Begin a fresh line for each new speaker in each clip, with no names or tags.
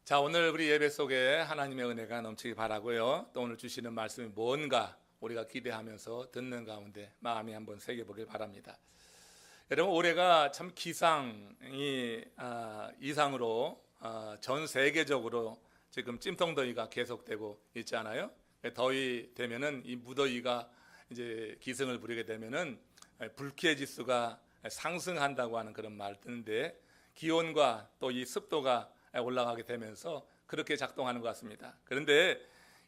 자, 오늘 우리 예배 속에 하나님의 은혜가 넘치기 바라고요. 또 오늘 주시는 말씀이 뭔가 우리가 기대하면서 듣는 가운데 마음이 한번 새겨보길 바랍니다. 여러분, 올해가 참 기상이 이상으로 전 세계적으로 지금 찜통더위가 계속되고 있잖아요. 더위 되면은 이 무더위가 이제 기승을 부리게 되면은 불쾌지수가 상승한다고 하는 그런 말 듣는데, 기온과 또 이 습도가 올라가게 되면서 그렇게 작동하는 것 같습니다. 그런데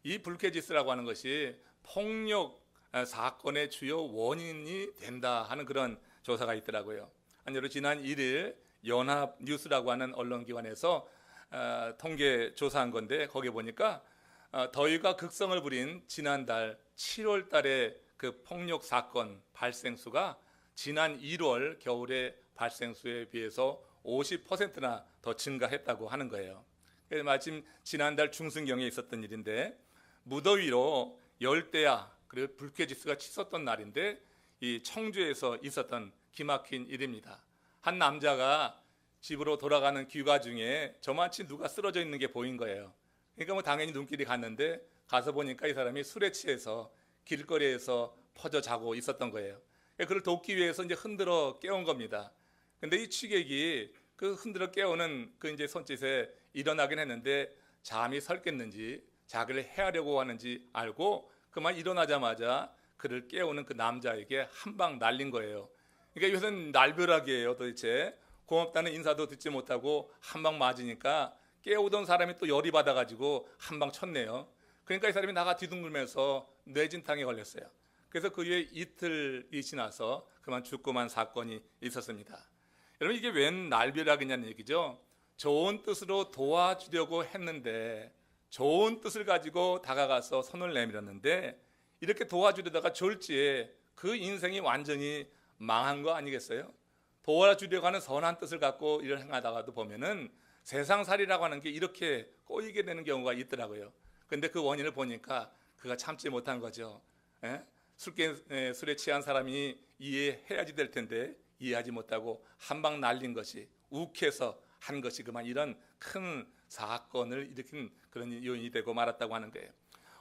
이 불쾌지수라고 하는 것이 폭력 사건의 주요 원인이 된다 하는 그런 조사가 있더라고요. 아니요, 지난 1일 연합뉴스라고 하는 언론기관에서 통계 조사한 건데, 거기에 보니까 더위가 극성을 부린 지난달 7월 달에 그 폭력 사건 발생 수가 지난 1월 겨울의 발생 수에 비해서 50%나 더 증가했다고 하는 거예요. 마침 지난달 중순경에 있었던 일인데, 무더위로 열대야 그리고 불쾌지수가 치솟던 날인데, 이 청주에서 있었던 기막힌 일입니다. 한 남자가 집으로 돌아가는 귀가 중에 저만치 누가 쓰러져 있는 게 보인 거예요. 그러니까 뭐 당연히 눈길이 갔는데, 가서 보니까 이 사람이 술에 취해서 길거리에서 퍼져 자고 있었던 거예요. 그를 돕기 위해서 이제 흔들어 깨운 겁니다. 근데 이 취객이 그 흔들어 깨우는 그 이제 손짓에 일어나긴 했는데, 잠이 설겠는지 자기를 해하려고 하는지 알고 그만 일어나자마자 그를 깨우는 그 남자에게 한 방 날린 거예요. 그러니까 이것은 날벼락이에요. 도대체 고맙다는 인사도 듣지 못하고 한 방 맞으니까 깨우던 사람이 또 열이 받아가지고 한 방 쳤네요. 그러니까 이 사람이 나가 뒤둥글면서 뇌진탕에 걸렸어요. 그래서 그 후에 이틀이 지나서 그만 죽고만 사건이 있었습니다. 여러분, 이게 웬 날벼락이냐는 얘기죠. 좋은 뜻으로 도와주려고 했는데, 좋은 뜻을 가지고 다가가서 손을 내밀었는데, 이렇게 도와주려다가 졸지에 그 인생이 완전히 망한 거 아니겠어요? 도와주려고 하는 선한 뜻을 갖고 일을 행하다가도 보면은 세상살이라고 하는 게 이렇게 꼬이게 되는 경우가 있더라고요. 그런데 그 원인을 보니까 그가 참지 못한 거죠. 술에 취한 사람이 이해해야지 될 텐데 이해하지 못하고 한 방 날린 것이, 욱해서 한 것이 그만 이런 큰 사건을 일으킨 그런 요인이 되고 말았다고 하는 거예요.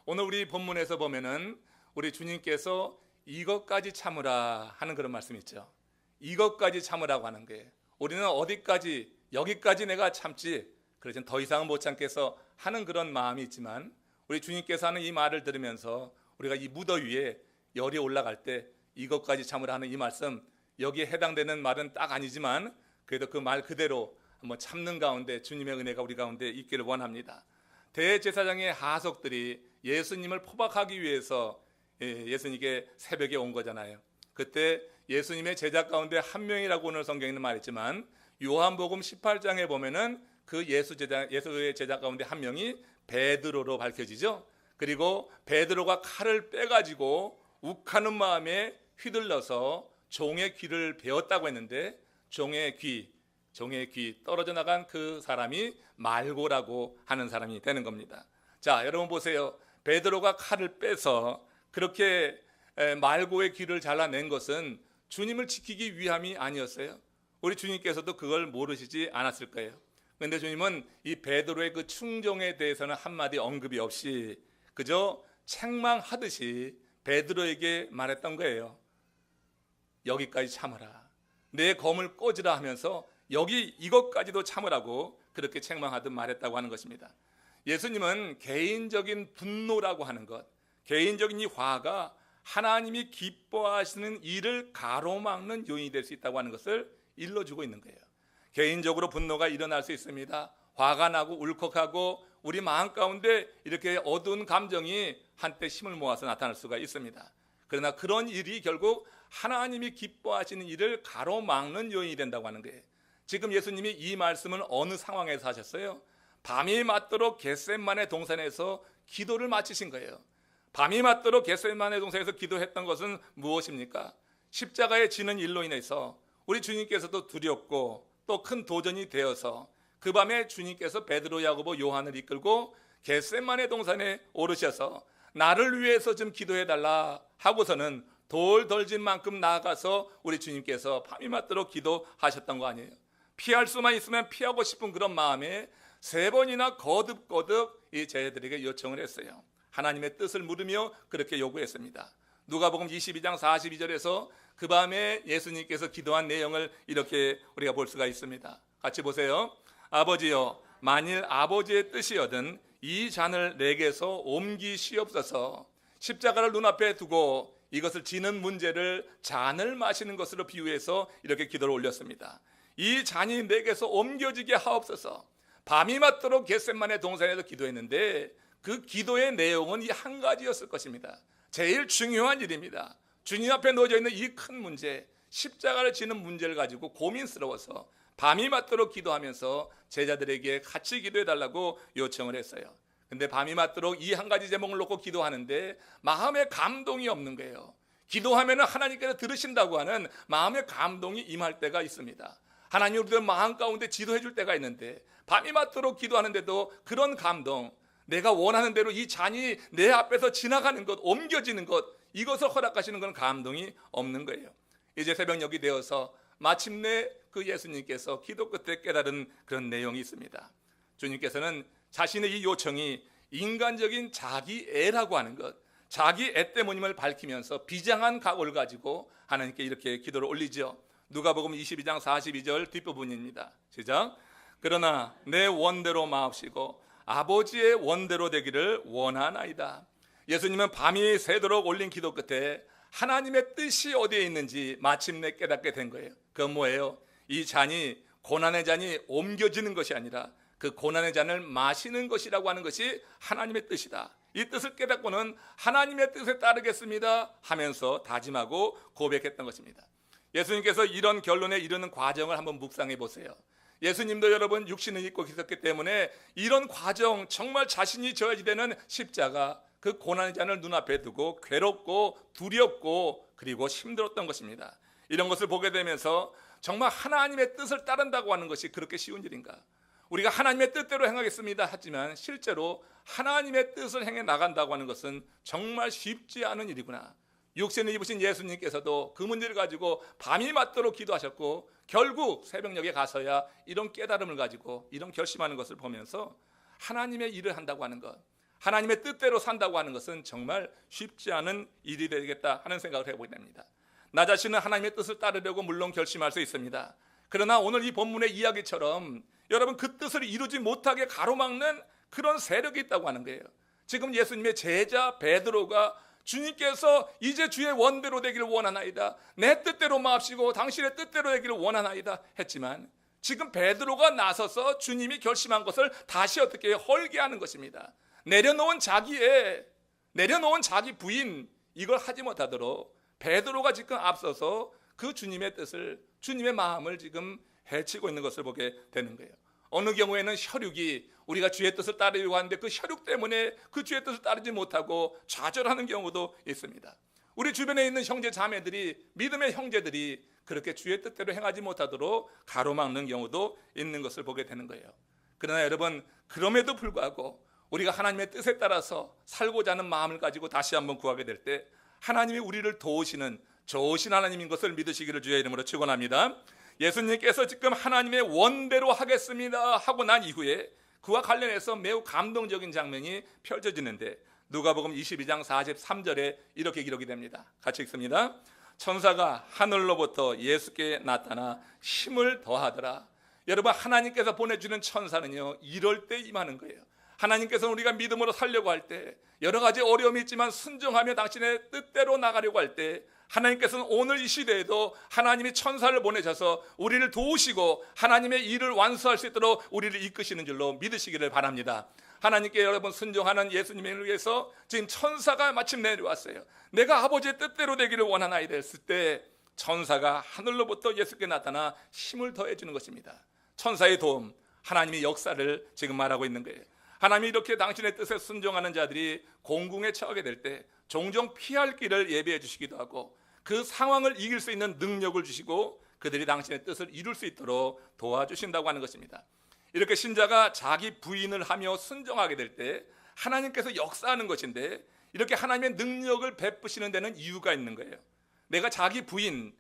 오늘 우리 본문에서 보면은 우리 주님께서 이것까지 참으라 하는 그런 말씀이 있죠. 이것까지 참으라고 하는 거예요. 우리는 어디까지, 여기까지 내가 참지, 그러진 더 이상은 못 참겠어 하는 그런 마음이 있지만, 우리 주님께서 하는 이 말을 들으면서 우리가 이 무더위에 열이 올라갈 때 이것까지 참으라 하는 이 말씀, 여기에 해당되는 말은 딱 아니지만 그래도 그 말 그대로 한번 참는 가운데 주님의 은혜가 우리 가운데 있기를 원합니다. 대제사장의 하석들이 예수님을 포박하기 위해서 예수님께 새벽에 온 거잖아요. 그때 예수님의 제자 가운데 한 명이라고 오늘 성경에는 말했지만, 요한복음 18장에 보면은 그 예수의 제자 가운데 한 명이 베드로로 밝혀지죠. 그리고 베드로가 칼을 빼가지고 욱하는 마음에 휘둘러서 종의 귀를 베었다고 했는데, 종의 귀 떨어져 나간 그 사람이 말고라고 하는 사람이 되는 겁니다. 자, 여러분 보세요. 베드로가 칼을 빼서 그렇게 말고의 귀를 잘라낸 것은 주님을 지키기 위함이 아니었어요. 우리 주님께서도 그걸 모르시지 않았을 거예요. 그런데 주님은 이 베드로의 그 충정에 대해서는 한마디 언급이 없이 그저 책망하듯이 베드로에게 말했던 거예요. 여기까지 참으라. 내 검을 꽂으라 하면서 이것까지도 참으라고 그렇게 책망하듯 말했다고 하는 것입니다. 예수님은 개인적인 분노라고 하는 것, 개인적인 이 화가 하나님이 기뻐하시는 일을 가로막는 요인이 될 수 있다고 하는 것을 일러주고 있는 거예요. 개인적으로 분노가 일어날 수 있습니다. 화가 나고 울컥하고 우리 마음 가운데 이렇게 어두운 감정이 한때 힘을 모아서 나타날 수가 있습니다. 그러나 그런 일이 결국 하나님이 기뻐하시는 일을 가로막는 요인이 된다고 하는 거예요. 지금 예수님이 이 말씀을 어느 상황에서 하셨어요? 밤이 맞도록 겟세마네 동산에서 기도를 마치신 거예요. 밤이 맞도록 겟세마네 동산에서 기도했던 것은 무엇입니까? 십자가에 지는 일로 인해서 우리 주님께서도 두렵고 또 큰 도전이 되어서 그 밤에 주님께서 베드로, 야고보, 요한을 이끌고 겟세마네 동산에 오르셔서 나를 위해서 좀 기도해달라 하고서는 돌 덜진 만큼 나아가서 우리 주님께서 밤이 맞도록 기도하셨던 거 아니에요. 피할 수만 있으면 피하고 싶은 그런 마음에 3번이나 거듭거듭 이 제자들에게 요청을 했어요. 하나님의 뜻을 물으며 그렇게 요구했습니다. 누가복음 22장 42절에서 그 밤에 예수님께서 기도한 내용을 이렇게 우리가 볼 수가 있습니다. 같이 보세요. 아버지여, 만일 아버지의 뜻이여든 이 잔을 내게서 옮기시옵소서. 십자가를 눈앞에 두고 이것을 지는 문제를 잔을 마시는 것으로 비유해서 이렇게 기도를 올렸습니다. 이 잔이 내게서 옮겨지게 하옵소서. 밤이 맞도록 겟세마네 동산에서 기도했는데 그 기도의 내용은 이 한 가지였을 것입니다. 제일 중요한 일입니다. 주님 앞에 놓여져 있는 이 큰 문제, 십자가를 지는 문제를 가지고 고민스러워서 밤이 맞도록 기도하면서 제자들에게 같이 기도해달라고 요청을 했어요. 근데 밤이 맞도록 이 한 가지 제목을 놓고 기도하는데 마음에 감동이 없는 거예요. 기도하면 하나님께서 들으신다고 하는 마음의 감동이 임할 때가 있습니다. 하나님 우리들 마음 가운데 지도해 줄 때가 있는데 밤이 맞도록 기도하는데도 그런 감동, 내가 원하는 대로 이 잔이 내 앞에서 지나가는 것, 옮겨지는 것, 이것을 허락하시는 건 감동이 없는 거예요. 이제 새벽녘이 되어서 마침내 그 예수님께서 기도 끝에 깨달은 그런 내용이 있습니다. 주님께서는 자신의 이 요청이 인간적인 자기 애라고 하는 것, 자기 애 때문임을 밝히면서 비장한 각오를 가지고 하나님께 이렇게 기도를 올리죠. 누가복음 22장 42절 뒷부분입니다. 시작. 그러나 내 원대로 마옵시고 아버지의 원대로 되기를 원하나이다. 예수님은 밤이 새도록 올린 기도 끝에 하나님의 뜻이 어디에 있는지 마침내 깨닫게 된 거예요. 그건 뭐예요? 이 잔이, 고난의 잔이 옮겨지는 것이 아니라 그 고난의 잔을 마시는 것이라고 하는 것이 하나님의 뜻이다. 이 뜻을 깨닫고는 하나님의 뜻에 따르겠습니다 하면서 다짐하고 고백했던 것입니다. 예수님께서 이런 결론에 이르는 과정을 한번 묵상해 보세요. 예수님도 여러분 육신을 입고 계셨기 때문에 이런 과정, 정말 자신이 져야지 되는 십자가, 그 고난의 잔을 눈앞에 두고 괴롭고 두렵고 그리고 힘들었던 것입니다. 이런 것을 보게 되면서 정말 하나님의 뜻을 따른다고 하는 것이 그렇게 쉬운 일인가? 우리가 하나님의 뜻대로 행하겠습니다 하지만 실제로 하나님의 뜻을 행해 나간다고 하는 것은 정말 쉽지 않은 일이구나. 육신을 입으신 예수님께서도 그 문제를 가지고 밤이 맞도록 기도하셨고 결국 새벽녘에 가서야 이런 깨달음을 가지고 이런 결심하는 것을 보면서 하나님의 일을 한다고 하는 것, 하나님의 뜻대로 산다고 하는 것은 정말 쉽지 않은 일이 되겠다 하는 생각을 해보게 됩니다. 나 자신은 하나님의 뜻을 따르려고 물론 결심할 수 있습니다. 그러나 오늘 이 본문의 이야기처럼 여러분 그 뜻을 이루지 못하게 가로막는 그런 세력이 있다고 하는 거예요. 지금 예수님의 제자 베드로가 주님께서 이제 주의 원대로 되기를 원하나이다, 내 뜻대로 마옵시고 당신의 뜻대로 되기를 원하나이다 했지만 지금 베드로가 나서서 주님이 결심한 것을 다시 어떻게 헐게하는 것입니다. 내려놓은 자기 부인, 이걸 하지 못하도록 베드로가 지금 앞서서 그 주님의 뜻을, 주님의 마음을 지금 해치고 있는 것을 보게 되는 거예요. 어느 경우에는 혈육이, 우리가 주의 뜻을 따르려고 하는데 그 혈육 때문에 그 주의 뜻을 따르지 못하고 좌절하는 경우도 있습니다. 우리 주변에 있는 형제 자매들이, 믿음의 형제들이 그렇게 주의 뜻대로 행하지 못하도록 가로막는 경우도 있는 것을 보게 되는 거예요. 그러나 여러분, 그럼에도 불구하고 우리가 하나님의 뜻에 따라서 살고자 하는 마음을 가지고 다시 한번 구하게 될 때 하나님이 우리를 도우시는 좋으신 하나님인 것을 믿으시기를 주의 이름으로 축원합니다. 예수님께서 지금 하나님의 원대로 하겠습니다 하고 난 이후에 그와 관련해서 매우 감동적인 장면이 펼쳐지는데 누가복음 22장 43절에 이렇게 기록이 됩니다. 같이 읽습니다. 천사가 하늘로부터 예수께 나타나 힘을 더하더라. 여러분, 하나님께서 보내주는 천사는요, 이럴 때 임하는 거예요. 하나님께서는 우리가 믿음으로 살려고 할 때, 여러 가지 어려움이 있지만 순종하며 당신의 뜻대로 나가려고 할 때 하나님께서는 오늘 이 시대에도 하나님이 천사를 보내셔서 우리를 도우시고 하나님의 일을 완수할 수 있도록 우리를 이끄시는 줄로 믿으시기를 바랍니다. 하나님께 여러분 순종하는 예수님을 위해서 지금 천사가 마침 내려왔어요. 내가 아버지의 뜻대로 되기를 원하나이다 했을 때 천사가 하늘로부터 예수께 나타나 힘을 더해 주는 것입니다. 천사의 도움, 하나님의 역사를 지금 말하고 있는 거예요. 하나님이 이렇게 당신의 뜻에 순종하는 자들이 공궁에 처하게 될 때 종종 피할 길을 예비해 주시기도 하고 그 상황을 이길 수 있는 능력을 주시고 그들이 당신의 뜻을 이룰 수 있도록 도와주신다고 하는 것입니다. 이렇게 신자가 자기 부인을 하며 순종하게 될 때 하나님께서 역사하는 것인데 이렇게 하나님의 능력을 베푸시는 데는 이유가 있는 거예요. 내가 자기 부인은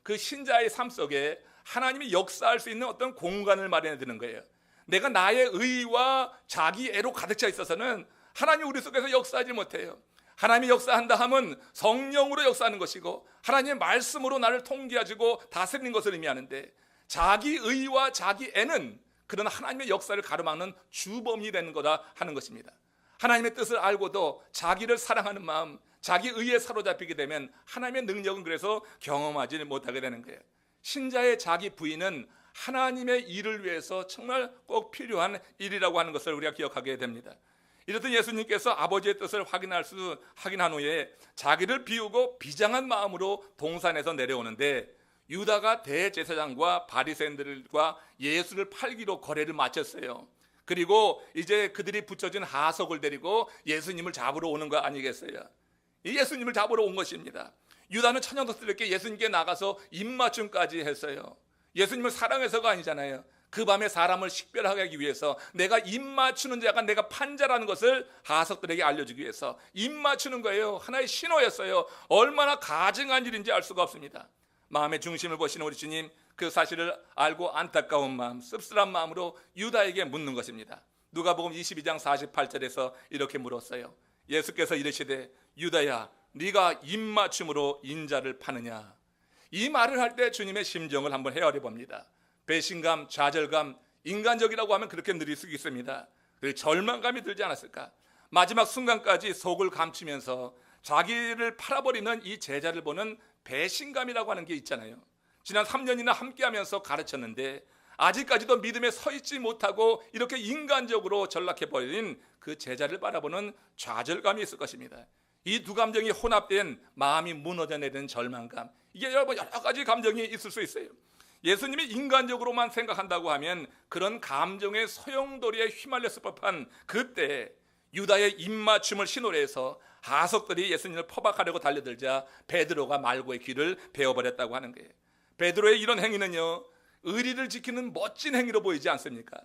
그 신자의 삶 속에 하나님이 역사할 수 있는 어떤 공간을 마련해 두는 거예요. 내가 나의 의와 자기 애로 가득 차 있어서는 하나님 우리 속에서 역사하지 못해요. 하나님이 역사한다 하면 성령으로 역사하는 것이고 하나님의 말씀으로 나를 통계하시고 다스리는 것을 의미하는데, 자기 의와 자기 애는 그런 하나님의 역사를 가로막는 주범이 되는 거다 하는 것입니다. 하나님의 뜻을 알고도 자기를 사랑하는 마음, 자기 의에 사로잡히게 되면 하나님의 능력은 그래서 경험하지 못하게 되는 거예요. 신자의 자기 부인은 하나님의 일을 위해서 정말 꼭 필요한 일이라고 하는 것을 우리가 기억하게 됩니다. 이렇듯 예수님께서 아버지의 뜻을 확인한 후에 자기를 비우고 비장한 마음으로 동산에서 내려오는데, 유다가 대제사장과 바리새인들과 예수를 팔기로 거래를 마쳤어요. 그리고 이제 그들이 붙여진 하석을 데리고 예수님을 잡으러 오는 거 아니겠어요? 이 예수님을 잡으러 온 것입니다. 유다는 천연덕스럽게 예수님께 나가서 입맞춤까지 했어요. 예수님을 사랑해서가 아니잖아요. 그 밤에 사람을 식별하게 하기 위해서, 내가 입맞추는 자가 내가 판자라는 것을 하석들에게 알려주기 위해서 입맞추는 거예요. 하나의 신호였어요. 얼마나 가증한 일인지 알 수가 없습니다. 마음의 중심을 보시는 우리 주님, 그 사실을 알고 안타까운 마음, 씁쓸한 마음으로 유다에게 묻는 것입니다. 누가복음 22장 48절에서 이렇게 물었어요. 예수께서 이르시되 유다야, 네가 입맞춤으로 인자를 파느냐. 이 말을 할 때 주님의 심정을 한번 헤아려 봅니다. 배신감, 좌절감, 인간적이라고 하면 그렇게 느낄 수 있습니다. 절망감이 들지 않았을까? 마지막 순간까지 속을 감추면서 자기를 팔아버리는 이 제자를 보는 배신감이라고 하는 게 있잖아요. 지난 3년이나 함께하면서 가르쳤는데 아직까지도 믿음에 서 있지 못하고 이렇게 인간적으로 전락해버린 그 제자를 바라보는 좌절감이 있을 것입니다. 이 두 감정이 혼합된 마음이 무너져 내리는 절망감, 이게 여러 가지 감정이 있을 수 있어요. 예수님이 인간적으로만 생각한다고 하면 그런 감정의 소용돌이에 휘말렸을 법한 그때 유다의 입맞춤을 신호로 해서 하석들이 예수님을 포박하려고 달려들자 베드로가 말고의 길을 베어버렸다고 하는 거예요. 베드로의 이런 행위는요, 의리를 지키는 멋진 행위로 보이지 않습니까?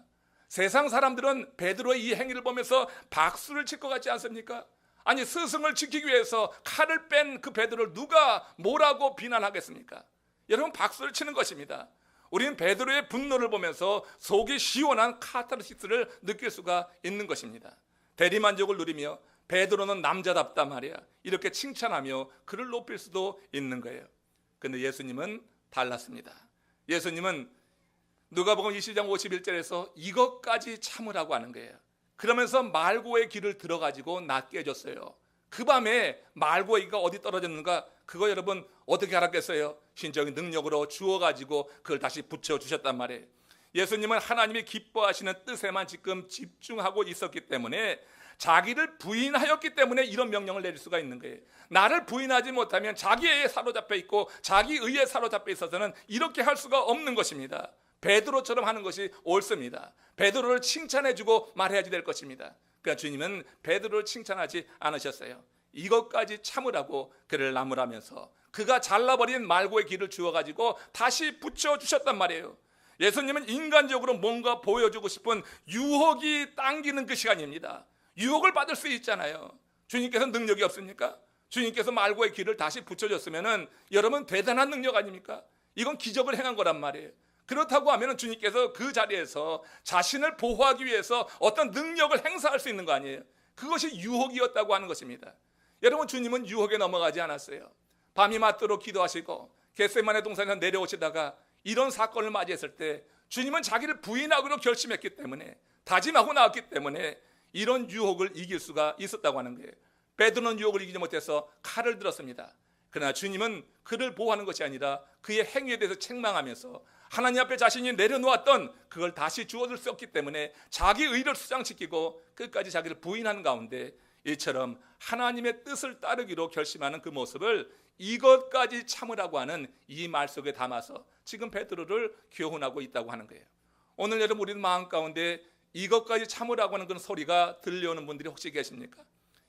세상 사람들은 베드로의 이 행위를 보면서 박수를 칠 것 같지 않습니까? 아니, 스승을 지키기 위해서 칼을 뺀 그 베드로를 누가 뭐라고 비난하겠습니까? 여러분, 박수를 치는 것입니다. 우리는 베드로의 분노를 보면서 속이 시원한 카타르시스를 느낄 수가 있는 것입니다. 대리만족을 누리며 베드로는 남자답단 말이야, 이렇게 칭찬하며 그를 높일 수도 있는 거예요. 그런데 예수님은 달랐습니다. 예수님은 누가복음 20장 51절에서 이것까지 참으라고 하는 거예요. 그러면서 말고의 길을 들어가지고 낫게 해줬어요. 그 밤에 말고의 기가 어디 떨어졌는가, 그거 여러분 어떻게 알았겠어요? 신적인 능력으로 주워가지고 그걸 다시 붙여주셨단 말이에요. 예수님은 하나님이 기뻐하시는 뜻에만 지금 집중하고 있었기 때문에, 자기를 부인하였기 때문에 이런 명령을 내릴 수가 있는 거예요. 나를 부인하지 못하면 자기에 사로잡혀 있고 자기 의에 사로잡혀 있어서는 이렇게 할 수가 없는 것입니다. 베드로처럼 하는 것이 옳습니다. 베드로를 칭찬해주고 말해야지 될 것입니다. 그러니까 주님은 베드로를 칭찬하지 않으셨어요. 이것까지 참으라고 그를 나무라면서 그가 잘라버린 말고의 길을 주워가지고 다시 붙여주셨단 말이에요. 예수님은 인간적으로 뭔가 보여주고 싶은 유혹이 당기는 그 시간입니다. 유혹을 받을 수 있잖아요. 주님께서 능력이 없습니까? 주님께서 말고의 길을 다시 붙여줬으면 여러분 대단한 능력 아닙니까? 이건 기적을 행한 거란 말이에요. 그렇다고 하면 주님께서 그 자리에서 자신을 보호하기 위해서 어떤 능력을 행사할 수 있는 거 아니에요? 그것이 유혹이었다고 하는 것입니다. 여러분, 주님은 유혹에 넘어가지 않았어요. 밤이 맞도록 기도하시고 겟세마네 동산에서 내려오시다가 이런 사건을 맞이했을 때 주님은 자기를 부인하기로 결심했기 때문에, 다짐하고 나왔기 때문에 이런 유혹을 이길 수가 있었다고 하는 거예요. 베드로는 유혹을 이기지 못해서 칼을 들었습니다. 그러나 주님은 그를 보호하는 것이 아니라 그의 행위에 대해서 책망하면서 하나님 앞에 자신이 내려놓았던 그걸 다시 주어줄 수 없기 때문에 자기 의를 수장시키고 끝까지 자기를 부인하는 가운데 이처럼 하나님의 뜻을 따르기로 결심하는 그 모습을 이것까지 참으라고 하는 이 말 속에 담아서 지금 베드로를 교훈하고 있다고 하는 거예요. 오늘 여러분, 우리 마음 가운데 이것까지 참으라고 하는 그런 소리가 들려오는 분들이 혹시 계십니까?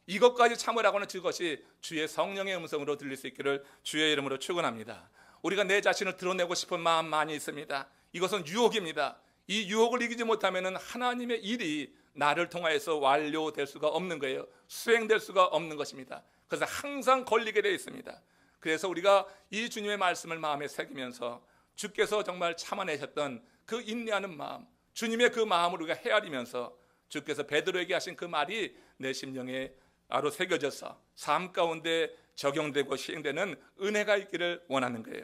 이것까지 참으라고 하는 그것이 주의 성령의 음성으로 들릴 수 있기를 주의 이름으로 축원합니다. 우리가 내 자신을 드러내고 싶은 마음 많이 있습니다. 이것은 유혹입니다. 이 유혹을 이기지 못하면 하나님의 일이 나를 통하여서 완료될 수가 없는 거예요. 수행될 수가 없는 것입니다. 그래서 항상 걸리게 되어 있습니다. 그래서 우리가 이 주님의 말씀을 마음에 새기면서 주께서 정말 참아내셨던 그 인내하는 마음, 주님의 그 마음을 우리가 헤아리면서 주께서 베드로에게 하신 그 말이 내 심령에 바로 새겨져서 삶 가운데 적용되고 시행되는 은혜가 있기를 원하는 거예요.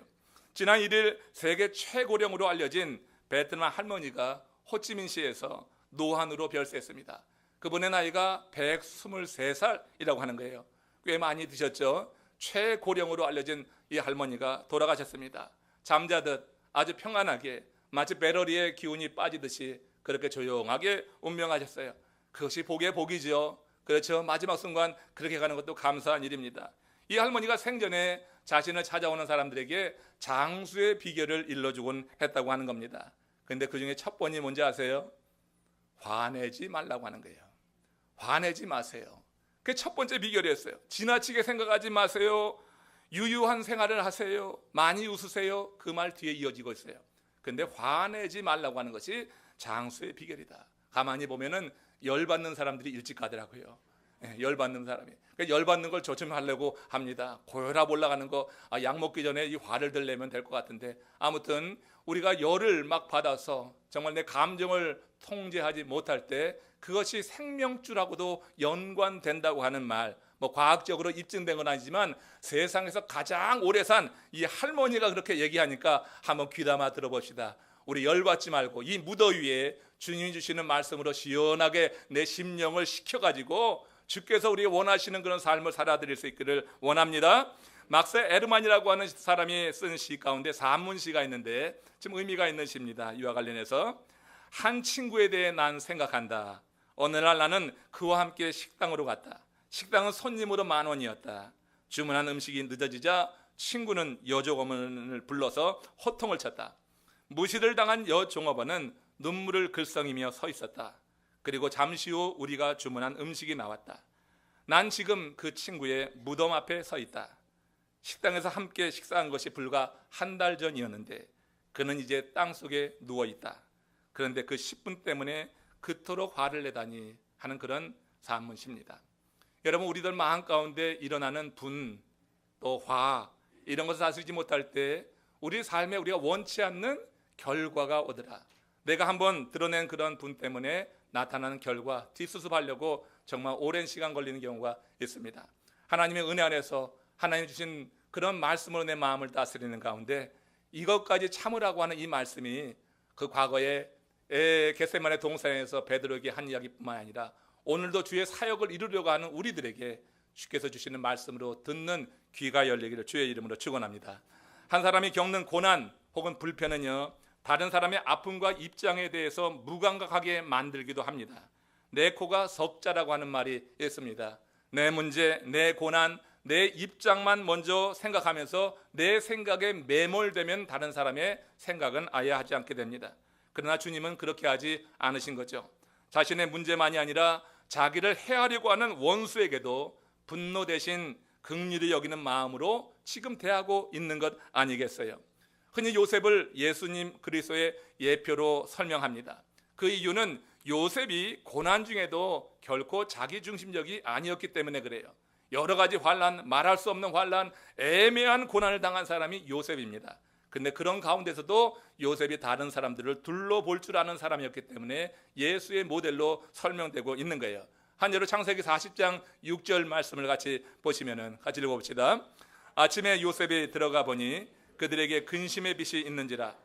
지난 1일 세계 최고령으로 알려진 베트남 할머니가 호치민시에서 노환으로 별세했습니다. 그분의 나이가 123살이라고 하는 거예요. 꽤 많이 드셨죠? 최고령으로 알려진 이 할머니가 돌아가셨습니다. 잠자듯 아주 평안하게 마치 배러리에 기운이 빠지듯이 그렇게 조용하게 운명하셨어요. 그것이 복의 복이죠. 그렇죠. 마지막 순간 그렇게 가는 것도 감사한 일입니다. 이 할머니가 생전에 자신을 찾아오는 사람들에게 장수의 비결을 일러주곤 했다고 하는 겁니다. 그런데 그 중에 첫 번이 뭔지 아세요? 화내지 말라고 하는 거예요. 화내지 마세요. 그게 첫 번째 비결이었어요. 지나치게 생각하지 마세요. 유유한 생활을 하세요. 많이 웃으세요. 그 말 뒤에 이어지고 있어요. 그런데 화내지 말라고 하는 것이 장수의 비결이다. 가만히 보면은 열받는 사람들이 일찍 가더라고요. 열받는 사람이. 그러니까 열받는 걸 조심하려고 합니다. 고혈압 올라가는 거, 약 먹기 전에 이 화를 들려면 될 것 같은데, 아무튼 우리가 열을 막 받아서 정말 내 감정을 통제하지 못할 때 그것이 생명줄하고도 연관된다고 하는 말, 뭐 과학적으로 입증된 건 아니지만 세상에서 가장 오래 산 이 할머니가 그렇게 얘기하니까 한번 귀담아 들어봅시다. 우리 열받지 말고 이 무더위에 주님이 주시는 말씀으로 시원하게 내 심령을 식혀가지고 주께서 우리 원하시는 그런 삶을 살아드릴 수 있기를 원합니다. 막스 에르만이라고 하는 사람이 쓴 시 가운데 산문시가 있는데 좀 의미가 있는 시입니다. 이와 관련해서 한 친구에 대해 난 생각한다. 어느 날 나는 그와 함께 식당으로 갔다. 식당은 손님으로 10,000원이었다. 주문한 음식이 늦어지자 친구는 여종업원을 불러서 호통을 쳤다. 무시를 당한 여종업원은 눈물을 글썽이며 서 있었다. 그리고 잠시 후 우리가 주문한 음식이 나왔다. 난 지금 그 친구의 무덤 앞에 서 있다. 식당에서 함께 식사한 것이 불과 한 달 전이었는데 그는 이제 땅속에 누워있다. 그런데 그 10분 때문에 그토록 화를 내다니 하는 그런 산문시입니다. 여러분, 우리들 마음 가운데 일어나는 분, 또 화, 이런 것을 다스리지 못할 때 우리 삶에 우리가 원치 않는 결과가 오더라. 내가 한번 드러낸 그런 분 때문에 나타나는 결과 뒷수습하려고 정말 오랜 시간 걸리는 경우가 있습니다. 하나님의 은혜 안에서 하나님 주신 그런 말씀으로 내 마음을 다스리는 가운데 이것까지 참으라고 하는 이 말씀이 그 과거에 겟세마네 동산에서 베드로에게 한 이야기뿐만 아니라 오늘도 주의 사역을 이루려고 하는 우리들에게 주께서 주시는 말씀으로 듣는 귀가 열리기를 주의 이름으로 축원합니다. 한 사람이 겪는 고난 혹은 불편은요, 다른 사람의 아픔과 입장에 대해서 무감각하게 만들기도 합니다. 내 코가 석자라고 하는 말이 있습니다. 내 문제, 내 고난, 내 입장만 먼저 생각하면서 내 생각에 매몰되면 다른 사람의 생각은 아예 하지 않게 됩니다. 그러나 주님은 그렇게 하지 않으신 거죠. 자신의 문제만이 아니라 자기를 해하려고 하는 원수에게도 분노 대신 긍휼히 여기는 마음으로 지금 대하고 있는 것 아니겠어요? 흔히 요셉을 예수님 그리스도의 예표로 설명합니다. 그 이유는 요셉이 고난 중에도 결코 자기중심적이 아니었기 때문에 그래요. 여러 가지 환난, 말할 수 없는 환난, 애매한 고난을 당한 사람이 요셉입니다. 근데 그런 가운데서도 요셉이 다른 사람들을 둘러볼 줄 아는 사람이었기 때문에 예수의 모델로 설명되고 있는 거예요. 한 예로 창세기 40장 6절 말씀을 같이 보시면은 같이 읽어봅시다. 아침에 요셉이 들어가 보니 그들에게 근심의 빛이 있는지라.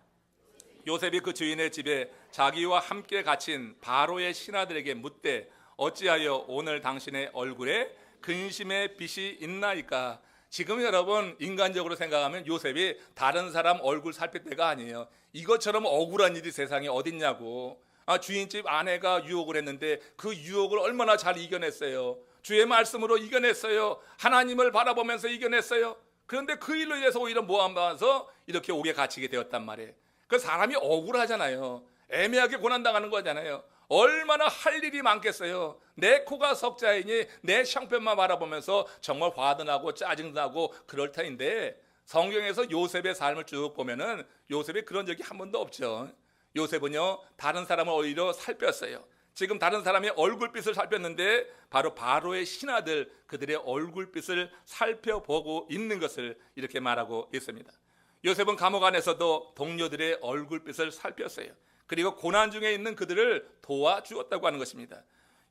요셉이 그 주인의 집에 자기와 함께 갇힌 바로의 신하들에게 묻되 어찌하여 오늘 당신의 얼굴에 근심의 빛이 있나이까. 지금 여러분 인간적으로 생각하면 요셉이 다른 사람 얼굴 살필 때가 아니에요. 이것처럼 억울한 일이 세상에 어딨냐고. 주인집 아내가 유혹을 했는데 그 유혹을 얼마나 잘 이겨냈어요. 주의 말씀으로 이겨냈어요. 하나님을 바라보면서 이겨냈어요. 그런데 그 일로 인해서 오히려 모함받아서 이렇게 옥에 갇히게 되었단 말이에요. 그 사람이 억울하잖아요. 애매하게 고난당하는 거잖아요. 얼마나 할 일이 많겠어요. 내 코가 석자이니 내 형편만 바라보면서 정말 화도 나고 짜증도 나고 그럴 터인데 성경에서 요셉의 삶을 쭉 보면은 요셉이 그런 적이 한 번도 없죠. 요셉은요 다른 사람을 오히려 살폈어요. 지금 다른 사람의 얼굴빛을 살폈는데 바로 바로의 신하들 그들의 얼굴빛을 살펴보고 있는 것을 이렇게 말하고 있습니다. 요셉은 감옥 안에서도 동료들의 얼굴빛을 살폈어요. 그리고 고난 중에 있는 그들을 도와주었다고 하는 것입니다.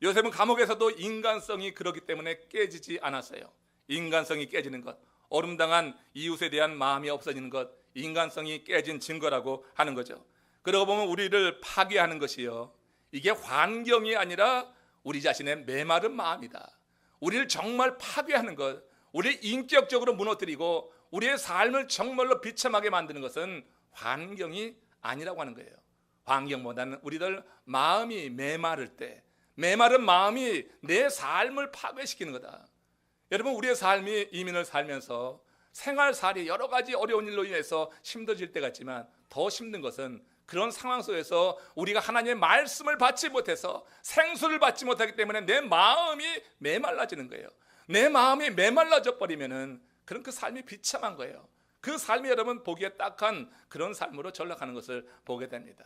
요셉은 감옥에서도 인간성이 그렇기 때문에 깨지지 않았어요. 인간성이 깨지는 것, 어름당한 이웃에 대한 마음이 없어지는 것, 인간성이 깨진 증거라고 하는 거죠. 그러고 보면 우리를 파괴하는 것이요, 이게 환경이 아니라 우리 자신의 메마른 마음이다. 우리를 정말 파괴하는 것, 우리를 인격적으로 무너뜨리고 우리의 삶을 정말로 비참하게 만드는 것은 환경이 아니라고 하는 거예요. 환경보다는 우리들 마음이 메마를 때, 메마른 마음이 내 삶을 파괴시키는 거다. 여러분, 우리의 삶이 이민을 살면서 생활살이 여러 가지 어려운 일로 인해서 힘들어질 때가 있지만 더 힘든 것은 그런 상황 속에서 우리가 하나님의 말씀을 받지 못해서 생수를 받지 못하기 때문에 내 마음이 메말라지는 거예요. 내 마음이 메말라져 버리면은 그런 그 삶이 비참한 거예요. 그 삶이 여러분 보기에 딱한 그런 삶으로 전락하는 것을 보게 됩니다.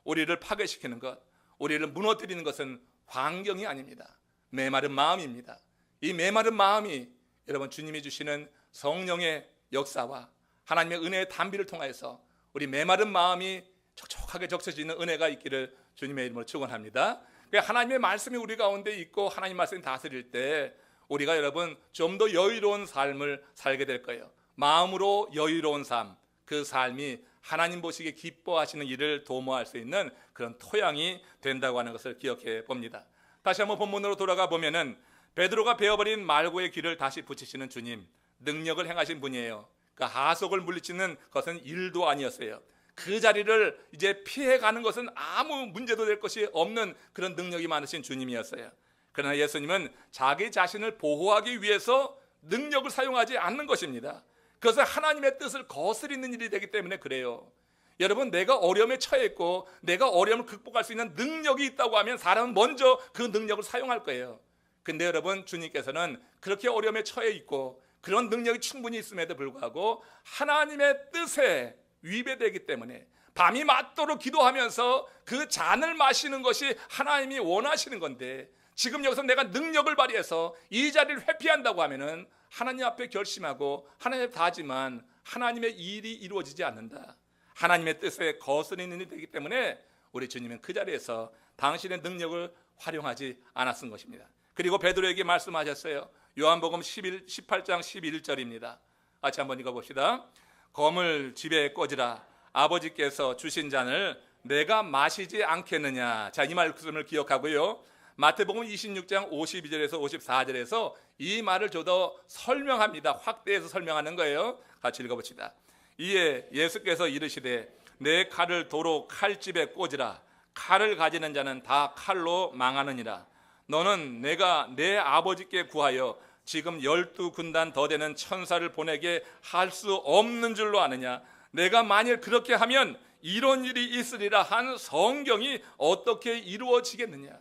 우리를 파괴시키는 것, 우리를 무너뜨리는 것은 환경이 아닙니다. 메마른 마음입니다. 이 메마른 마음이 여러분 주님이 주시는 성령의 역사와 하나님의 은혜의 단비를 통하여서 우리 메마른 마음이 촉촉하게 적셔지는 은혜가 있기를 주님의 이름으로 축원합니다. 하나님의 말씀이 우리 가운데 있고 하나님 말씀이 다스릴 때 우리가 여러분 좀 더 여유로운 삶을 살게 될 거예요. 마음으로 여유로운 삶, 그 삶이 하나님 보시기에 기뻐하시는 일을 도모할 수 있는 그런 토양이 된다고 하는 것을 기억해 봅니다. 다시 한번 본문으로 돌아가 보면은 베드로가 베어버린 말고의 길을 다시 붙이시는 주님, 능력을 행하신 분이에요. 그 하속을 물리치는 것은 일도 아니었어요. 그 자리를 이제 피해가는 것은 아무 문제도 될 것이 없는 그런 능력이 많으신 주님이었어요. 그러나 예수님은 자기 자신을 보호하기 위해서 능력을 사용하지 않는 것입니다. 그것은 하나님의 뜻을 거스리는 일이 되기 때문에 그래요. 여러분, 내가 어려움에 처해 있고 내가 어려움을 극복할 수 있는 능력이 있다고 하면 사람은 먼저 그 능력을 사용할 거예요. 근데 여러분, 주님께서는 그렇게 어려움에 처해 있고 그런 능력이 충분히 있음에도 불구하고 하나님의 뜻에 위배되기 때문에 밤이 맞도록 기도하면서 그 잔을 마시는 것이 하나님이 원하시는 건데, 지금 여기서 내가 능력을 발휘해서 이 자리를 회피한다고 하면은 하나님 앞에 결심하고 하나님 앞에 다하지만 하나님의 일이 이루어지지 않는다. 하나님의 뜻에 거스르는 일이 되기 때문에 우리 주님은 그 자리에서 당신의 능력을 활용하지 않았던 것입니다. 그리고 베드로에게 말씀하셨어요. 요한복음 18장 11절입니다. 같이 한번 읽어봅시다. 검을 집에 꽂으라. 아버지께서 주신 잔을 내가 마시지 않겠느냐. 자, 이 말씀을 기억하고요. 마태복음 26장 52절에서 54절에서 이 말을 좀 더 설명합니다. 확대해서 설명하는 거예요. 같이 읽어봅시다. 이에 예수께서 이르시되 내 칼을 도로 칼집에 꽂으라. 칼을 가지는 자는 다 칼로 망하느니라. 너는 내가 내 아버지께 구하여 지금 12군단 더 되는 천사를 보내게 할 수 없는 줄로 아느냐. 내가 만일 그렇게 하면 이런 일이 있으리라 한 성경이 어떻게 이루어지겠느냐.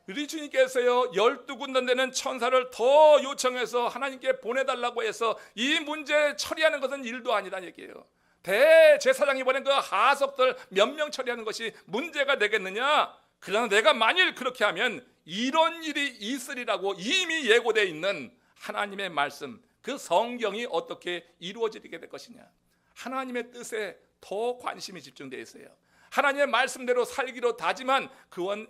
우리 주님께서요 12군단 되는 천사를 더 요청해서 하나님께 보내달라고 해서 이 문제 처리하는 것은 일도 아니란 얘기예요. 대제사장이 보낸 그 하석들 몇 명 처리하는 것이 문제가 되겠느냐. 그러나 내가 만일 그렇게 하면 이런 일이 있으리라고 이미 예고되어 있는 하나님의 말씀, 그 성경이 어떻게 이루어지게 될 것이냐. 하나님의 뜻에 더 관심이 집중되어 있어요. 하나님의 말씀대로 살기로 다짐한 그런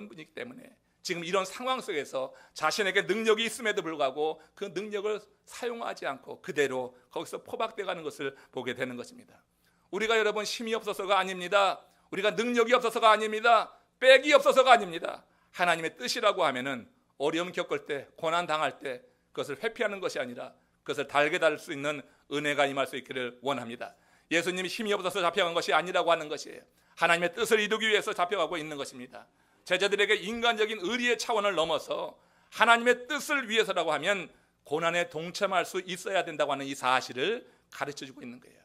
분이기 때문에 지금 이런 상황 속에서 자신에게 능력이 있음에도 불구하고 그 능력을 사용하지 않고 그대로 거기서 포박되어 가는 것을 보게 되는 것입니다. 우리가 여러분 힘이 없어서가 아닙니다. 우리가 능력이 없어서가 아닙니다. 빽이 없어서가 아닙니다. 하나님의 뜻이라고 하면은 어려움 겪을 때, 고난 당할 때 그것을 회피하는 것이 아니라 그것을 달게 달 수 있는 은혜가 임할 수 있기를 원합니다. 예수님이 힘이 없어서 잡혀간 것이 아니라고 하는 것이에요. 하나님의 뜻을 이루기 위해서 잡혀가고 있는 것입니다. 제자들에게 인간적인 의리의 차원을 넘어서 하나님의 뜻을 위해서라고 하면 고난에 동참할 수 있어야 된다고 하는 이 사실을 가르쳐주고 있는 거예요.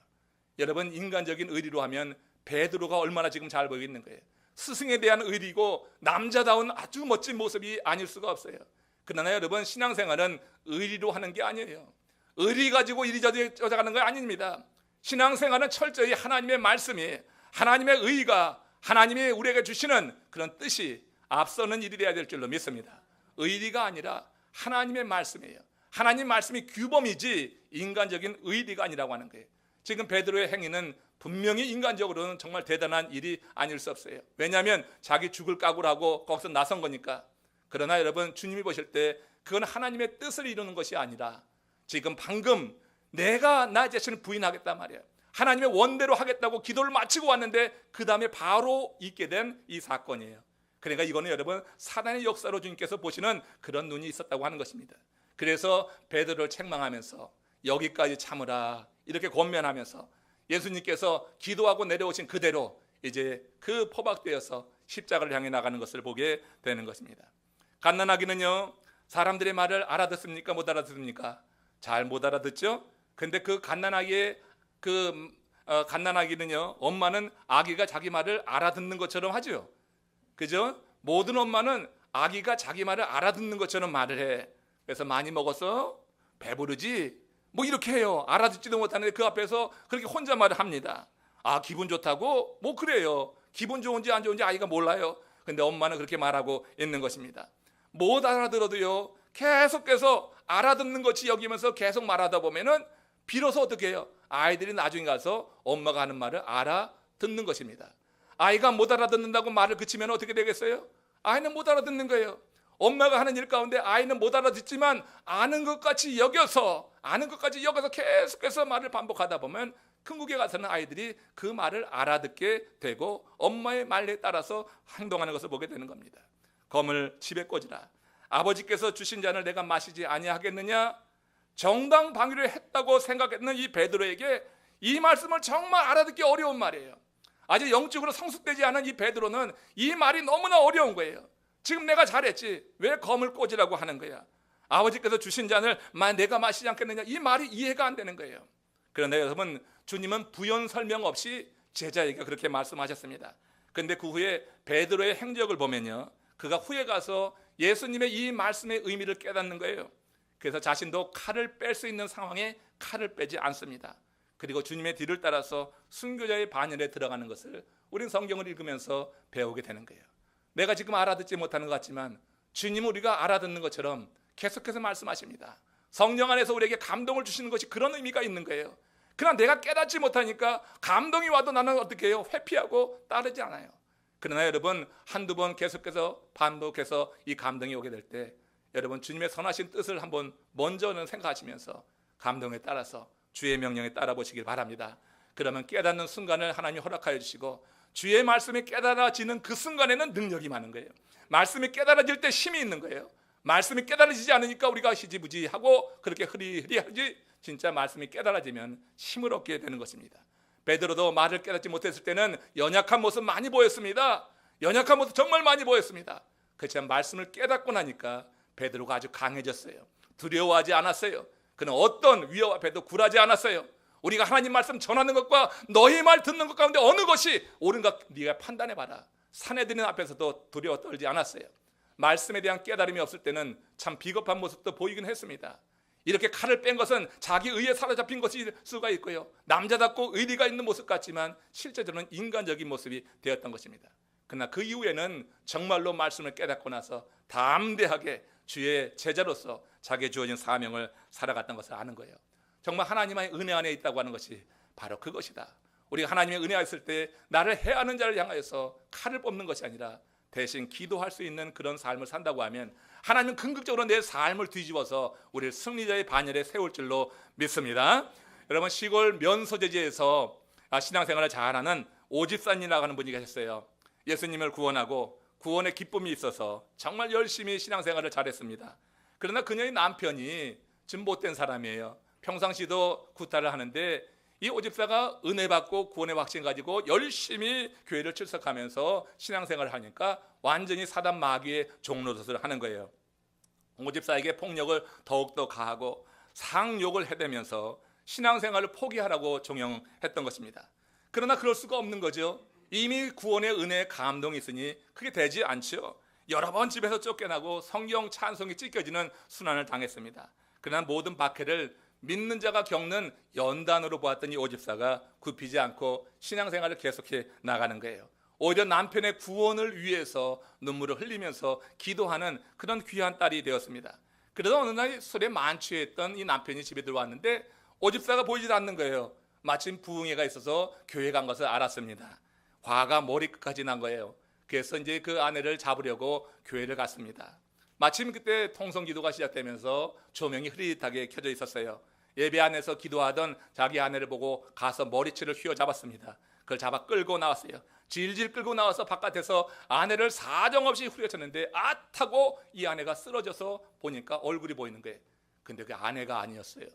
여러분, 인간적인 의리로 하면 베드로가 얼마나 지금 잘 보이고 있는 거예요. 스승에 대한 의리고 남자다운 아주 멋진 모습이 아닐 수가 없어요. 그러나 여러분, 신앙생활은 의리로 하는 게 아니에요. 의리 가지고 이리저리 쫓아가는 거 아닙니다. 신앙생활은 철저히 하나님의 말씀이, 하나님의 의가, 하나님이 우리에게 주시는 그런 뜻이 앞서는 일이 되어야 될 줄로 믿습니다. 의리가 아니라 하나님의 말씀이에요. 하나님 말씀이 규범이지 인간적인 의리가 아니라고 하는 거예요. 지금 베드로의 행위는 분명히 인간적으로는 정말 대단한 일이 아닐 수 없어요. 왜냐하면 자기 죽을 각오를 하고 거기서 나선 거니까. 그러나 여러분, 주님이 보실 때 그건 하나님의 뜻을 이루는 것이 아니라 지금 방금 내가 나 자신을 부인하겠단 말이에요. 하나님의 원대로 하겠다고 기도를 마치고 왔는데 그 다음에 바로 있게 된 이 사건이에요. 그러니까 이거는 여러분, 사단의 역사로 주님께서 보시는 그런 눈이 있었다고 하는 것입니다. 그래서 베드로를 책망하면서 여기까지 참으라 이렇게 권면하면서 예수님께서 기도하고 내려오신 그대로 이제 그 포박되어서 십자가를 향해 나가는 것을 보게 되는 것입니다. 갓난아기는요, 사람들의 말을 알아듣습니까? 못 알아듣습니까? 잘 못 알아듣죠? 근데 그 갓난아기의 갓난아기는요, 엄마는 아기가 자기 말을 알아듣는 것처럼 하죠. 그죠? 모든 엄마는 아기가 자기 말을 알아듣는 것처럼 말을 해. 그래서 많이 먹어서 배부르지? 뭐 이렇게 해요. 알아듣지도 못하는데 그 앞에서 그렇게 혼자 말을 합니다. 아, 기분 좋다고? 뭐 그래요. 기분 좋은지 안 좋은지 아이가 몰라요. 근데 엄마는 그렇게 말하고 있는 것입니다. 못 알아들어도요, 계속해서 알아듣는 것이 여기면서 계속 말하다 보면은 비로소 어떻게 해요? 아이들이 나중에 가서 엄마가 하는 말을 알아듣는 것입니다. 아이가 못 알아듣는다고 말을 그치면 어떻게 되겠어요? 아이는 못 알아듣는 거예요. 엄마가 하는 일 가운데 아이는 못 알아듣지만 아는 것 같이 여겨서 계속해서 말을 반복하다 보면 큰국에 가서는 아이들이 그 말을 알아듣게 되고 엄마의 말에 따라서 행동하는 것을 보게 되는 겁니다. 검을 집에 꽂으라. 아버지께서 주신 잔을 내가 마시지 아니하겠느냐? 정당방위를 했다고 생각했는 이 베드로에게 이 말씀을 정말 알아듣기 어려운 말이에요. 아직 영적으로 성숙되지 않은 이 베드로는 이 말이 너무나 어려운 거예요. 지금 내가 잘했지 왜 검을 꽂으라고 하는 거야? 아버지께서 주신 잔을 내가 마시지 않겠느냐? 이 말이 이해가 안 되는 거예요. 그런데 여러분, 주님은 부연 설명 없이 제자에게 그렇게 말씀하셨습니다. 그런데 그 후에 베드로의 행적을 보면요, 그가 후에 가서 예수님의 이 말씀의 의미를 깨닫는 거예요. 그래서 자신도 칼을 뺄 수 있는 상황에 칼을 빼지 않습니다. 그리고 주님의 뒤를 따라서 순교자의 반열에 들어가는 것을 우리는 성경을 읽으면서 배우게 되는 거예요. 내가 지금 알아듣지 못하는 것 같지만 주님은 우리가 알아듣는 것처럼 계속해서 말씀하십니다. 성령 안에서 우리에게 감동을 주시는 것이 그런 의미가 있는 거예요. 그러나 내가 깨닫지 못하니까 감동이 와도 나는 어떻게 해요? 회피하고 따르지 않아요. 그러나 여러분, 한두 번 계속해서 반복해서 이 감동이 오게 될 때 여러분, 주님의 선하신 뜻을 한번 먼저는 생각하시면서 감동에 따라서 주의 명령에 따라 보시길 바랍니다. 그러면 깨닫는 순간을 하나님이 허락하여 주시고 주의 말씀이 깨달아지는 그 순간에는 능력이 많은 거예요. 말씀이 깨달아질 때 힘이 있는 거예요. 말씀이 깨달아지지 않으니까 우리가 희지부지하고 그렇게 흐리흐리하지, 진짜 말씀이 깨달아지면 힘을 얻게 되는 것입니다. 베드로도 말을 깨닫지 못했을 때는 연약한 모습 많이 보였습니다. 연약한 모습 정말 많이 보였습니다. 그렇지만 말씀을 깨닫고 나니까 베드로가 아주 강해졌어요. 두려워하지 않았어요. 그는 어떤 위협 앞에도 굴하지 않았어요. 우리가 하나님 말씀 전하는 것과 너희 말 듣는 것 가운데 어느 것이 옳은가 네가 판단해봐라. 사내들인 앞에서도 두려워 떨지 않았어요. 말씀에 대한 깨달음이 없을 때는 참 비겁한 모습도 보이긴 했습니다. 이렇게 칼을 뺀 것은 자기 의에 사로잡힌 것일 수가 있고요, 남자답고 의리가 있는 모습 같지만 실제로는 인간적인 모습이 되었던 것입니다. 그러나 그 이후에는 정말로 말씀을 깨닫고 나서 담대하게 주의 제자로서 자기의 주어진 사명을 살아갔던 것을 아는 거예요. 정말 하나님의 은혜 안에 있다고 하는 것이 바로 그것이다. 우리가 하나님의 은혜가 있을 때 나를 해하는 자를 향하여서 칼을 뽑는 것이 아니라 대신 기도할 수 있는 그런 삶을 산다고 하면 하나님은 긍정적으로 내 삶을 뒤집어서 우리를 승리자의 반열에 세울 줄로 믿습니다. 여러분, 시골 면소재지에서 신앙생활을 잘하는 오집사님이라고 하는 분이 계셨어요. 예수님을 구원하고 구원의 기쁨이 있어서 정말 열심히 신앙생활을 잘했습니다. 그러나 그녀의 남편이 좀 못된 사람이에요. 평상시도 구타를 하는데 이 오집사가 은혜 받고 구원의 확신 가지고 열심히 교회를 출석하면서 신앙생활을 하니까 완전히 사단 마귀의 종노릇을 하는 거예요. 오집사에게 폭력을 더욱더 가하고 상욕을 해대면서 신앙생활을 포기하라고 종용했던 것입니다. 그러나 그럴 수가 없는 거죠. 이미 구원의 은혜에 감동이 있으니 그게 되지 않죠. 여러 번 집에서 쫓겨나고 성경 찬송이 찢겨지는 순환을 당했습니다. 그러나 모든 박해를 믿는 자가 겪는 연단으로 보았던 이 오집사가 굽히지 않고 신앙생활을 계속해 나가는 거예요. 오히려 남편의 구원을 위해서 눈물을 흘리면서 기도하는 그런 귀한 딸이 되었습니다. 그러다 어느 날 술에 만취했던 이 남편이 집에 들어왔는데 오집사가 보이질 않는 거예요. 마침 부흥회가 있어서 교회 간 것을 알았습니다. 화가 머리끝까지 난 거예요. 그래서 이제 그 아내를 잡으려고 교회를 갔습니다. 마침 그때 통성기도가 시작되면서 조명이 흐릿하게 켜져 있었어요. 예배 안에서 기도하던 자기 아내를 보고 가서 머리채를 휘어잡았습니다. 그걸 잡아 끌고 나왔어요. 질질 끌고 나와서 바깥에서 아내를 사정없이 후려쳤는데 하고 이 아내가 쓰러져서 보니까 얼굴이 보이는 거예요. 근데 그 아내가 아니었어요.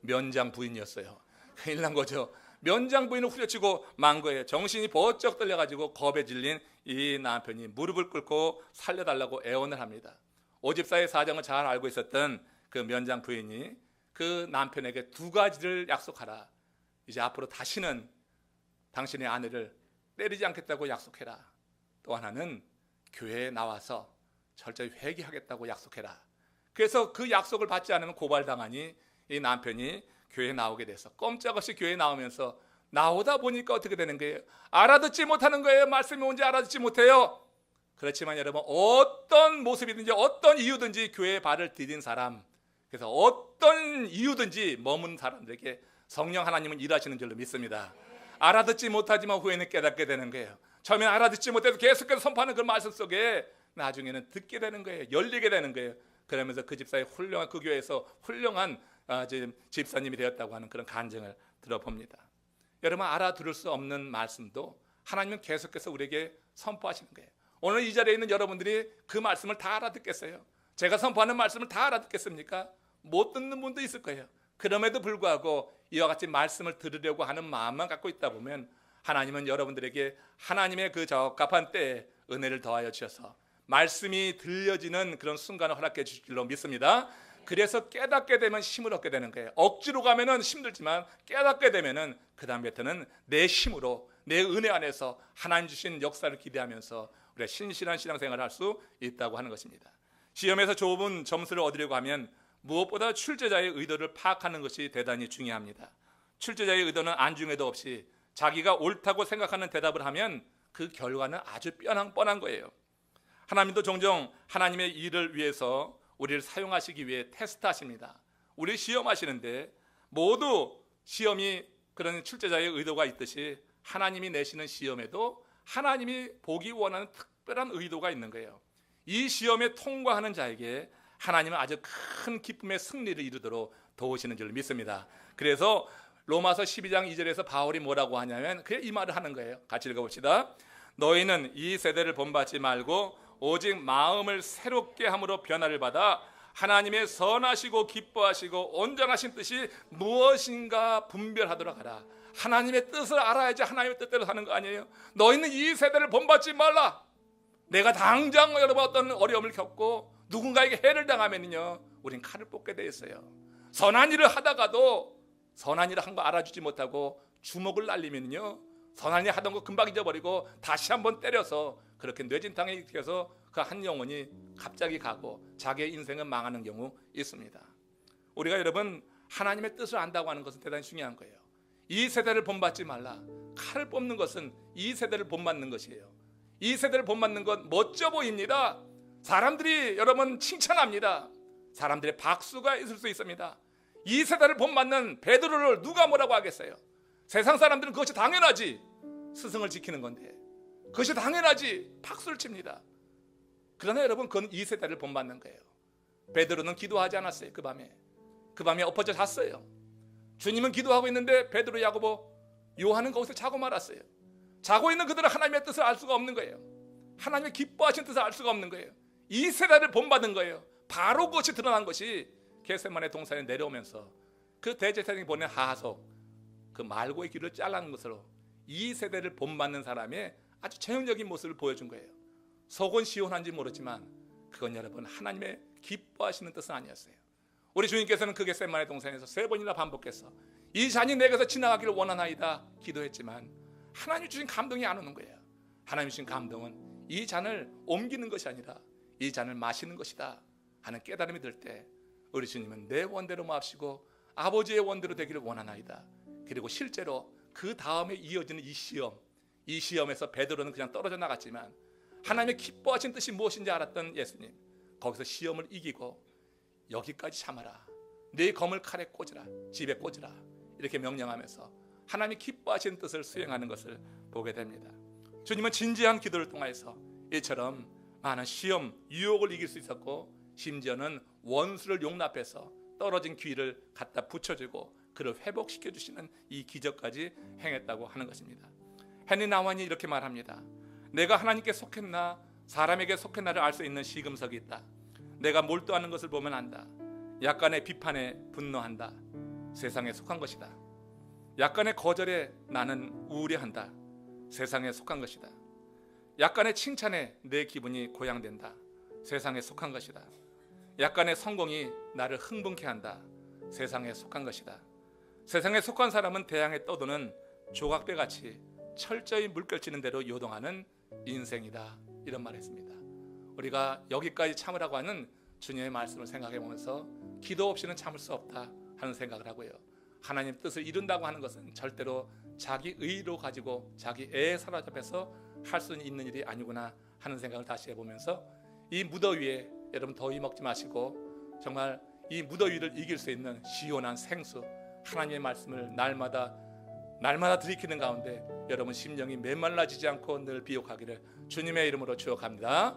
면장 부인이었어요. 큰일 난 거죠. 면장 부인을 후려치고 만 거예요. 정신이 번쩍 떨려가지고 겁에 질린 이 남편이 무릎을 꿇고 살려달라고 애원을 합니다. 오집사의 사정을 잘 알고 있었던 그 면장 부인이 그 남편에게 두 가지를 약속하라. 이제 앞으로 다시는 당신의 아내를 때리지 않겠다고 약속해라. 또 하나는 교회에 나와서 철저히 회개하겠다고 약속해라. 그래서 그 약속을 받지 않으면 고발당하니 이 남편이 교회에 나오게 돼서 꼼짝없이 교회에 나오면서 나오다 보니까 어떻게 되는 거예요? 알아듣지 못하는 거예요. 말씀이 뭔지 알아듣지 못해요. 그렇지만 여러분, 어떤 모습이든지 어떤 이유든지 교회에 발을 디딘 사람, 그래서 어떤 이유든지 머문 사람들에게 성령 하나님은 일하시는 줄로 믿습니다. 알아듣지 못하지만 후에는 깨닫게 되는 거예요. 처음에 알아듣지 못해서 계속해서 선포하는 그 말씀 속에 나중에는 듣게 되는 거예요. 열리게 되는 거예요. 그러면서 그 집사의 훌륭한, 그 교회에서 훌륭한 집사님이 되었다고 하는 그런 간증을 들어봅니다. 여러분, 알아들을 수 없는 말씀도 하나님은 계속해서 우리에게 선포하시는 거예요. 오늘 이 자리에 있는 여러분들이 그 말씀을 다 알아듣겠어요? 제가 선포하는 말씀을 다 알아듣겠습니까? 못 듣는 분도 있을 거예요. 그럼에도 불구하고 이와 같이 말씀을 들으려고 하는 마음만 갖고 있다 보면 하나님은 여러분들에게 하나님의 그 적합한 때에 은혜를 더하여 주셔서 말씀이 들려지는 그런 순간을 허락해 주실 줄로 믿습니다. 그래서 깨닫게 되면 힘을 얻게 되는 거예요. 억지로 가면은 힘들지만 깨닫게 되면은 그 다음부터는 내 힘으로, 내 은혜 안에서 하나님 주신 역사를 기대하면서 우리가 신실한 신앙생활을 할 수 있다고 하는 것입니다. 시험에서 좋은 점수를 얻으려고 하면 무엇보다 출제자의 의도를 파악하는 것이 대단히 중요합니다. 출제자의 의도는 안중에도 없이 자기가 옳다고 생각하는 대답을 하면 그 결과는 아주 뻔한 거예요. 하나님도 종종 하나님의 일을 위해서 우리를 사용하시기 위해 테스트하십니다. 우리를 시험하시는데 모두 시험이 그런 출제자의 의도가 있듯이 하나님이 내시는 시험에도 하나님이 보기 원하는 특별한 의도가 있는 거예요. 이 시험에 통과하는 자에게 하나님은 아주 큰 기쁨의 승리를 이루도록 도우시는 줄 믿습니다. 그래서 로마서 12장 2절에서 바울이 뭐라고 하냐면 그냥 이 말을 하는 거예요. 같이 읽어봅시다. 너희는 이 세대를 본받지 말고 오직 마음을 새롭게 함으로 변화를 받아 하나님의 선하시고 기뻐하시고 온전하신 뜻이 무엇인가 분별하도록 하라. 하나님의 뜻을 알아야지 하나님의 뜻대로 사는 거 아니에요? 너희는 이 세대를 본받지 말라. 내가 당장 여러분 어떤 어려움을 겪고 누군가에게 해를 당하면요, 우린 칼을 뽑게 돼 있어요. 선한 일을 하다가도 선한 일을 한 거 알아주지 못하고 주먹을 날리면요, 선한 일 하던 거 금방 잊어버리고 다시 한번 때려서 그렇게 뇌진탕에 익혀서 그 한 영혼이 갑자기 가고 자기의 인생은 망하는 경우 있습니다. 우리가 여러분 하나님의 뜻을 안다고 하는 것은 대단히 중요한 거예요. 이 세대를 본받지 말라. 칼을 뽑는 것은 이 세대를 본받는 것이에요. 이 세대를 본받는 것 멋져 보입니다. 사람들이 여러분 칭찬합니다. 사람들의 박수가 있을 수 있습니다. 이 세대를 본받는 베드로를 누가 뭐라고 하겠어요? 세상 사람들은 그것이 당연하지, 스승을 지키는 건데 그것이 당연하지 박수를 칩니다. 그러나 여러분 그건 이 세대를 본받는 거예요. 베드로는 기도하지 않았어요. 그 밤에 엎어져 잤어요. 주님은 기도하고 있는데 베드로, 야고보, 요한은 거기서 자고 말았어요. 자고 있는 그들은 하나님의 뜻을 알 수가 없는 거예요. 하나님의 기뻐하신 뜻을 알 수가 없는 거예요. 이 세대를 본받은 거예요. 바로 그것이 드러난 것이 겟세마네 동산에 내려오면서 그 대제사장이 보낸 하하속, 그 말고의 길을 잘라는 것으로 이 세대를 본받는 사람의 아주 전형적인 모습을 보여준 거예요. 속은 시원한지 모르지만 그건 여러분 하나님의 기뻐하시는 뜻은 아니었어요. 우리 주님께서는 그 겟세마네 동산에서 3번이나 반복해서 이 잔이 내게서 지나가기를 원하나이다 기도했지만 하나님 주신 감동이 안 오는 거예요. 하나님 주신 감동은 이 잔을 옮기는 것이 아니라 이 잔을 마시는 것이다 하는 깨달음이 들 때 우리 주님은 내 원대로 마시고 아버지의 원대로 되기를 원하나이다. 그리고 실제로 그 다음에 이어지는 이 시험에서 베드로는 그냥 떨어져 나갔지만 하나님의 기뻐하신 뜻이 무엇인지 알았던 예수님, 거기서 시험을 이기고 여기까지 참아라, 네 검을 칼에 꽂으라, 집에 꽂으라 이렇게 명령하면서 하나님이 기뻐하시는 뜻을 수행하는 것을 보게 됩니다. 주님은 진지한 기도를 통해서 이처럼 많은 시험, 유혹을 이길 수 있었고 심지어는 원수를 용납해서 떨어진 귀를 갖다 붙여주고 그를 회복시켜 주시는 이 기적까지 행했다고 하는 것입니다. 헨리 나완이 이렇게 말합니다. 내가 하나님께 속했나 사람에게 속했나를 알 수 있는 시금석이 있다. 내가 몰두하는 것을 보면 안다. 약간의 비판에 분노한다. 세상에 속한 것이다. 약간의 거절에 나는 우울해한다. 세상에 속한 것이다. 약간의 칭찬에 내 기분이 고양된다. 세상에 속한 것이다. 약간의 성공이 나를 흥분케 한다. 세상에 속한 것이다. 세상에 속한 사람은 대양에 떠도는 조각배같이 철저히 물결치는 대로 요동하는 인생이다. 이런 말을 했습니다. 우리가 여기까지 참으라고 하는 주님의 말씀을 생각해 보면서 기도 없이는 참을 수 없다 하는 생각을 하고요. 하나님 뜻을 이룬다고 하는 것은 절대로 자기 의로 가지고 자기 애에 사로잡혀서 할 수 있는 일이 아니구나 하는 생각을 다시 해보면서 이 무더위에 여러분 더위 먹지 마시고 정말 이 무더위를 이길 수 있는 시원한 생수 하나님의 말씀을 날마다 들이키는 가운데 여러분 심령이 메말라지지 않고 늘 비옥하기를 주님의 이름으로 축원합니다.